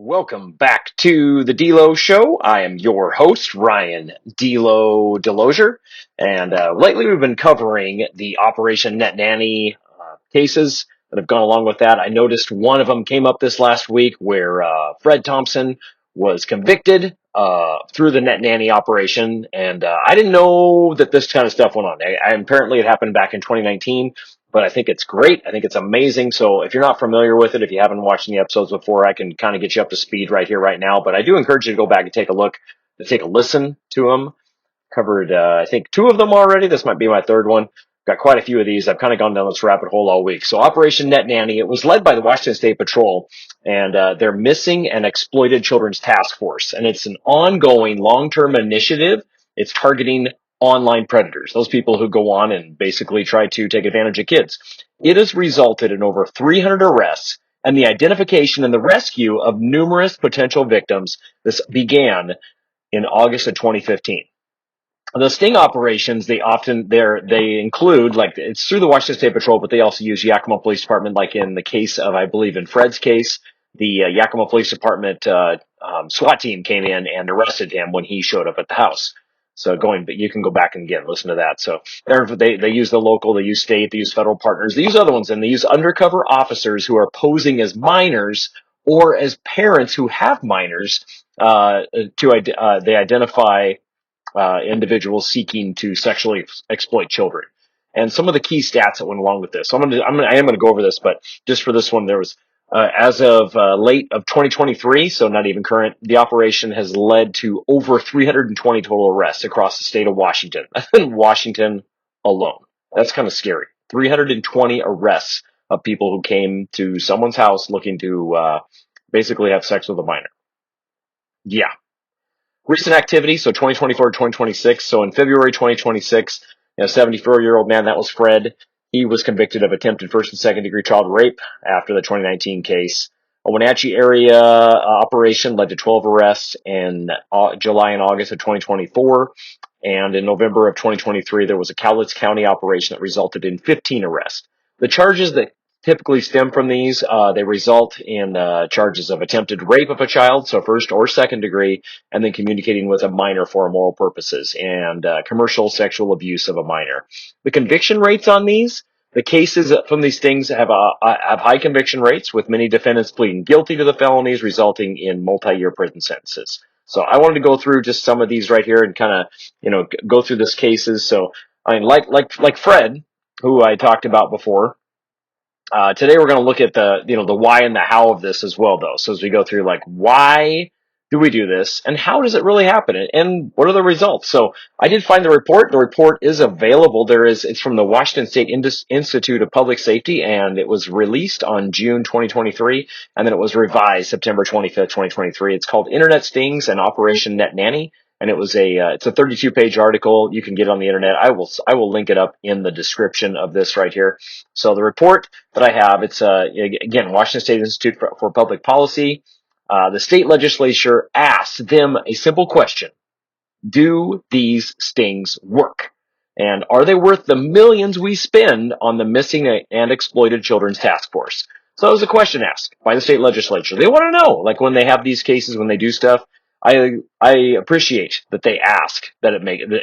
Welcome back to the DeLo Show. I am your host, Ryan DeLozier, and lately we've been covering the Operation Net Nanny cases that have gone along with that. I noticed one of them came up this last week where Fred Thompson was convicted through the Net Nanny operation, and I didn't know that this kind of stuff went on. Apparently it happened back in 2019. But I think it's great. I think it's amazing. So if you're not familiar with it, if you haven't watched any episodes before, I can kind of get you up to speed right here, right now. But I do encourage you to go back and take a look, to take a listen to them. Covered, I think, two of them already. This might be my third one. Got quite a few of these. I've kind of gone down this rabbit hole all week. So Operation Net Nanny, it was led by the Washington State Patrol and their Missing and Exploited Children's Task Force. And it's an ongoing long-term initiative. It's targeting online predators, those people who go on and basically try to take advantage of kids. It has resulted in over 300 arrests and the identification and the rescue of numerous potential victims. This began in August of 2015. The sting operations, they include, like, it's through the Washington State Patrol, but they also use Yakima Police Department, like in the case of, I believe in Fred's case, the Yakima Police Department SWAT team came in and arrested him when he showed up at the house. So but you can go back and again listen to that. So they use the local, they use state, they use federal partners, they use other ones, and they use undercover officers who are posing as minors or as parents who have minors. They identify individuals seeking to sexually exploit children. And some of the key stats that went along with this. So I am going to go over this, but just for this one, there was, as of late of 2023, so not even current, the operation has led to over 320 total arrests across the state of Washington. In Washington alone. That's kind of scary. 320 arrests of people who came to someone's house looking to basically have sex with a minor. Yeah. Recent activity, so 2024 to 2026. So in February 2026, a 74-year-old man, that was Fred. He was convicted of attempted first and second degree child rape after the 2019 case. A Wenatchee area operation led to 12 arrests in July and August of 2024. And in November of 2023, there was a Cowlitz County operation that resulted in 15 arrests. The charges that typically stem from these, they result in charges of attempted rape of a child, so first or second degree, and then communicating with a minor for immoral purposes, and commercial sexual abuse of a minor. The conviction rates on these, the cases from these things have high conviction rates, with many defendants pleading guilty to the felonies, resulting in multi-year prison sentences. So I wanted to go through just some of these right here and kind of, go through these cases. So I mean, like Fred, who I talked about before. Today we're going to look at the why and the how of this as well, though. So as we go through, like, why do we do this and how does it really happen and what are the results? So I did find the report. The report is available. It's from the Washington State Institute of Public Safety, and it was released on June 2023, and then it was revised September 25th, 2023. It's called Internet Stings and Operation Net Nanny. And it's a 32-page article. You can get it on the internet. I will link it up in the description of this right here. So the report that I have, it's again, Washington State Institute for Public Policy. The state legislature asked them a simple question: do these stings work? And are they worth the millions we spend on the Missing and Exploited Children's Task Force? So that was a question asked by the state legislature. They want to know, like, when they have these cases, when they do stuff. I appreciate that they ask that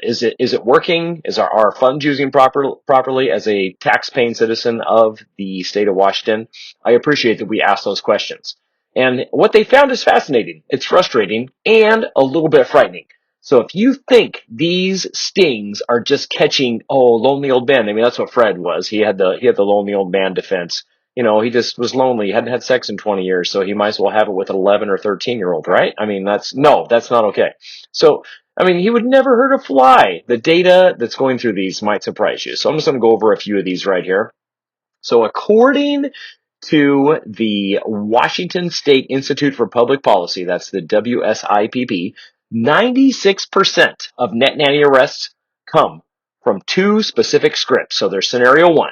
is it working? Is our funds using properly as a tax-paying citizen of the state of Washington? I appreciate that we ask those questions. And what they found is fascinating. It's frustrating and a little bit frightening. So if you think these stings are just catching, lonely old man, I mean, that's what Fred was. He had the lonely old man defense. He just was lonely. He hadn't had sex in 20 years, so he might as well have it with an 11 or 13-year-old, right? I mean, that's not okay. So, I mean, he would never hurt a fly. The data that's going through these might surprise you. So I'm just going to go over a few of these right here. So according to the Washington State Institute for Public Policy, that's the WSIPP, 96% of net nanny arrests come from two specific scripts. So there's scenario one.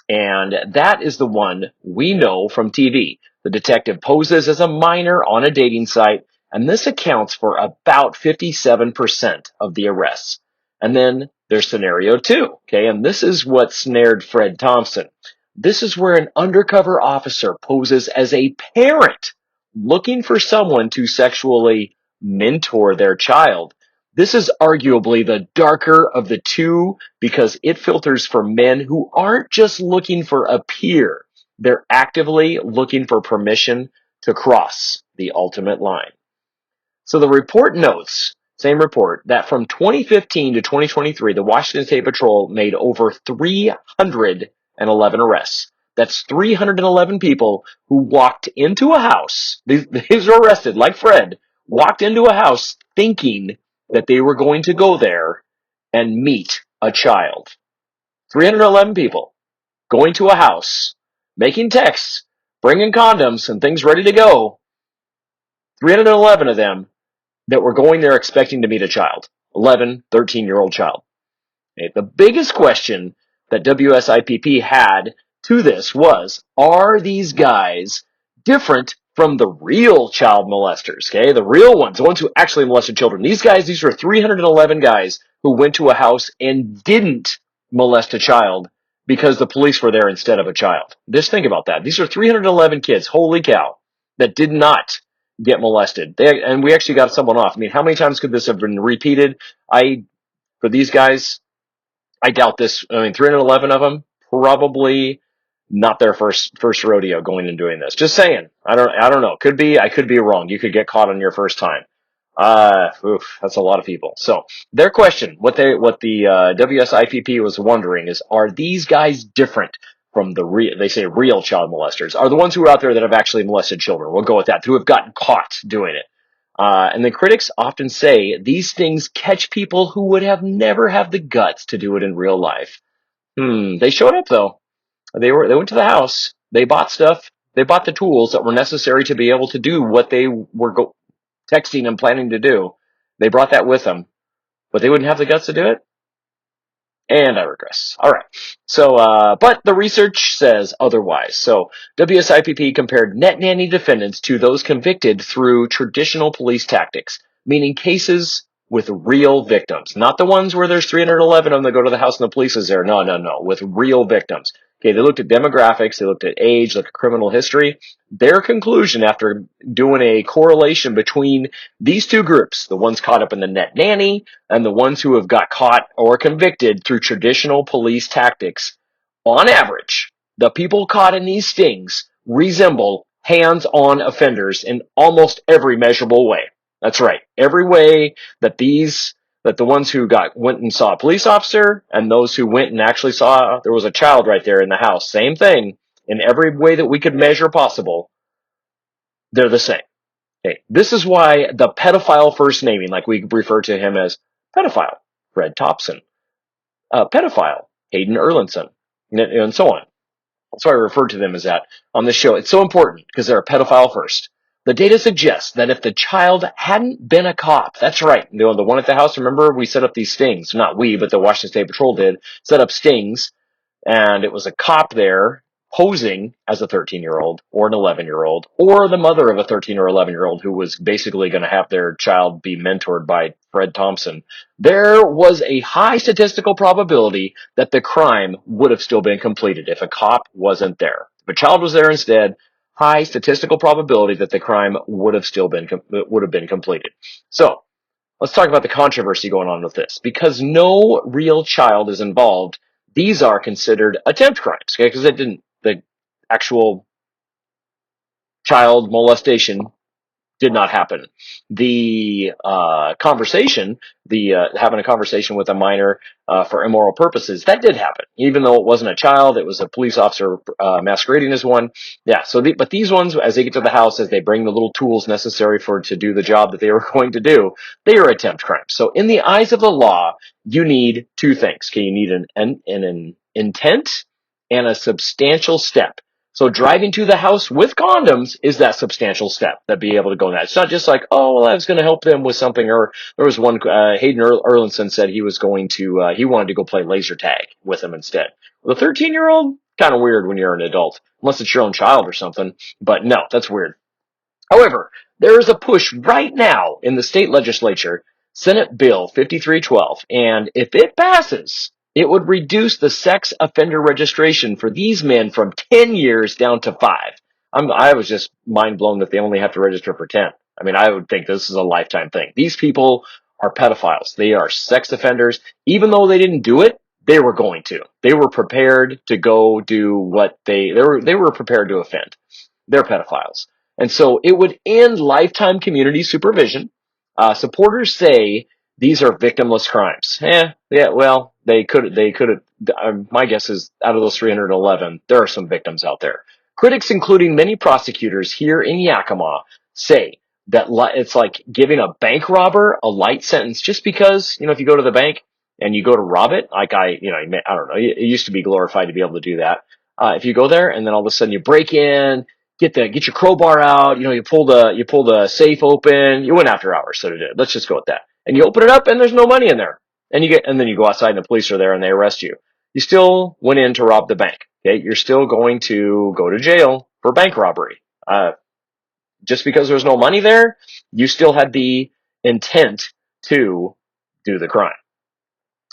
And that is the one we know from TV. The detective poses as a minor on a dating site, and this accounts for about 57% of the arrests. And then there's scenario two, okay? And this is what snared Fred Thompson. This is where an undercover officer poses as a parent looking for someone to sexually mentor their child. This is arguably the darker of the two because it filters for men who aren't just looking for a peer. They're actively looking for permission to cross the ultimate line. So the report notes, same report, that from 2015 to 2023, the Washington State Patrol made over 311 arrests. That's 311 people who walked into a house. These were arrested, like Fred, walked into a house thinking that they were going to go there and meet a child. 311 people going to a house, making texts, bringing condoms and things ready to go. 311 of them that were going there expecting to meet a child, 11, 13-year-old child. Okay, the biggest question that WSIPP had to this was, are these guys different from the real child molesters? Okay, the real ones, the ones who actually molested children. These were 311 guys who went to a house and didn't molest a child because the police were there instead of a child. Just think about that. These are 311 kids, holy cow, that did not get molested. And we actually got someone off. I mean, how many times could this have been repeated? For these guys, I doubt this. I mean, 311 of them, probably not their first rodeo going and doing this. Just saying. I don't know. I could be wrong. You could get caught on your first time. That's a lot of people. So their question, what the WSIPP was wondering is, are these guys different from they say real child molesters? Are the ones who are out there that have actually molested children? We'll go with that, who have gotten caught doing it. And the critics often say these things catch people who would have never have the guts to do it in real life. They showed up though. They went to the house. They bought stuff. They bought the tools that were necessary to be able to do what they were texting and planning to do. They brought that with them, but they wouldn't have the guts to do it. And I regress. All right. So, but the research says otherwise. So, WSIPP compared Net Nanny defendants to those convicted through traditional police tactics, meaning cases with real victims, not the ones where there's 311 of them that go to the house and the police is there. No, with real victims. Okay, they looked at demographics, they looked at age, looked at criminal history. Their conclusion after doing a correlation between these two groups, the ones caught up in the Net Nanny and the ones who have got caught or convicted through traditional police tactics, on average, the people caught in these stings resemble hands-on offenders in almost every measurable way. That's right. Every way that the ones who went and saw a police officer and those who went and actually saw there was a child right there in the house, same thing, in every way that we could measure possible, they're the same. Okay. This is why the pedophile first naming, like we refer to him as pedophile, Fred Thompson, pedophile, Hayden Erlinson, and so on. That's why I refer to them as that on this show. It's so important because they're a pedophile first. The data suggests that if the child hadn't been a cop, that's right, the one at the house, remember we set up these stings, not we, but the Washington State Patrol did, set up stings, and it was a cop there posing as a 13-year-old or an 11-year-old or the mother of a 13 or 11-year-old who was basically going to have their child be mentored by Fred Thompson. There was a high statistical probability that the crime would have still been completed if a cop wasn't there. If a child was there instead, high statistical probability that the crime would have been completed. So, let's talk about the controversy going on with this. Because no real child is involved, these are considered attempt crimes, okay? Because the actual child molestation did not happen. The conversation, having a conversation with a minor for immoral purposes, that did happen. Even though it wasn't a child, it was a police officer masquerading as one. Yeah. But these ones, as they get to the house, as they bring the little tools necessary to do the job that they were going to do, they are attempt crimes. So in the eyes of the law, you need two things. Okay, you need an intent and a substantial step. So driving to the house with condoms is that substantial step that be able to go in that. It's not just like, oh, well, I was going to help them with something. Or there was one, Hayden Erlinson said he wanted to go play laser tag with him instead. The 13-year-old, kind of weird when you're an adult, unless it's your own child or something. But no, that's weird. However, there is a push right now in the state legislature, Senate Bill 5312, and if it passes, it would reduce the sex offender registration for these men from 10 years down to 5. I was just mind blown that they only have to register for 10. I mean, I would think this is a lifetime thing. These people are pedophiles. They are sex offenders. Even though they didn't do it, they were going to. They were prepared to go do what they were prepared to offend. They're pedophiles. And so it would end lifetime community supervision. Supporters say these are victimless crimes. Yeah, well, they could have, my guess is out of those 311, there are some victims out there. Critics, including many prosecutors here in Yakima, say that it's like giving a bank robber a light sentence just because, if you go to the bank and you go to rob it, like I don't know, it used to be glorified to be able to do that. If you go there and then all of a sudden you break in, get your crowbar out, you pull the safe open, you went after hours, so let's just go with that. And you open it up and there's no money in there. And then you go outside and the police are there and they arrest you. You still went in to rob the bank. Okay. You're still going to go to jail for bank robbery. Just because there's no money there, you still had the intent to do the crime.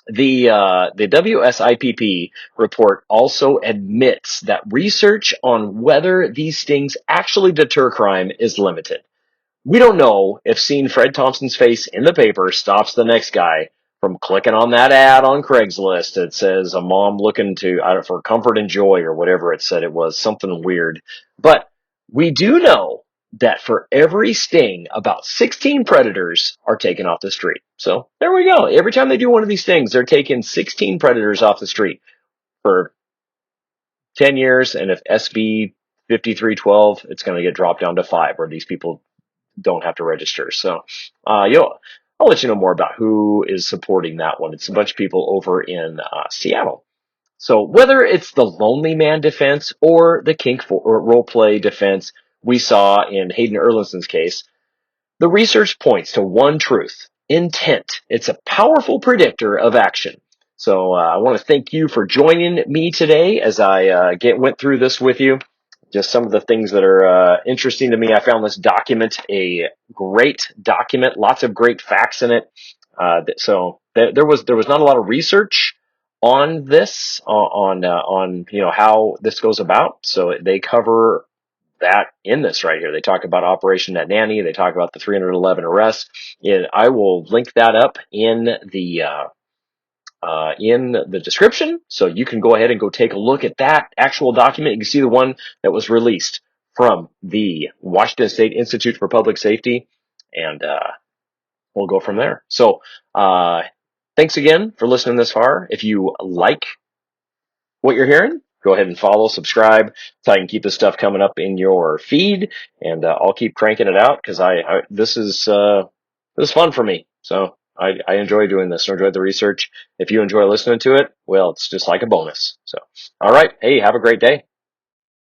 The WSIPP report also admits that research on whether these stings actually deter crime is limited. We don't know if seeing Fred Thompson's face in the paper stops the next guy from clicking on that ad on Craigslist that says a mom looking for comfort and joy or whatever it said it was, something weird. But we do know that for every sting, about 16 predators are taken off the street. So there we go. Every time they do one of these things, they're taking 16 predators off the street for 10 years. And if SB 5312, it's going to get dropped down to 5, where these people don't have to register. So, I'll let you know more about who is supporting that one. It's a bunch of people over in Seattle. So whether it's the lonely man defense or the kink or role play defense we saw in Hayden Erlinson's case, the research points to one truth: intent. It's a powerful predictor of action. So I want to thank you for joining me today as I went through this with you. Just some of the things that are interesting to me. I found this document a great document, lots of great facts in it. So there was not a lot of research on this, on how this goes about. So they cover that in this right here. They talk about Operation Net Nanny. They talk about the 311 arrests. And I will link that up in the description, so you can go ahead and go take a look at that actual document. You can see the one that was released from the Washington State Institute for Public Safety, and we'll go from there. So thanks again for listening this far. If you like what you're hearing, go ahead and follow, subscribe, so I can keep this stuff coming up in your feed, and I'll keep cranking it out because this is fun for me. So I enjoy doing this. I enjoy the research. If you enjoy listening to it, well, it's just like a bonus. So, all right. Hey, have a great day.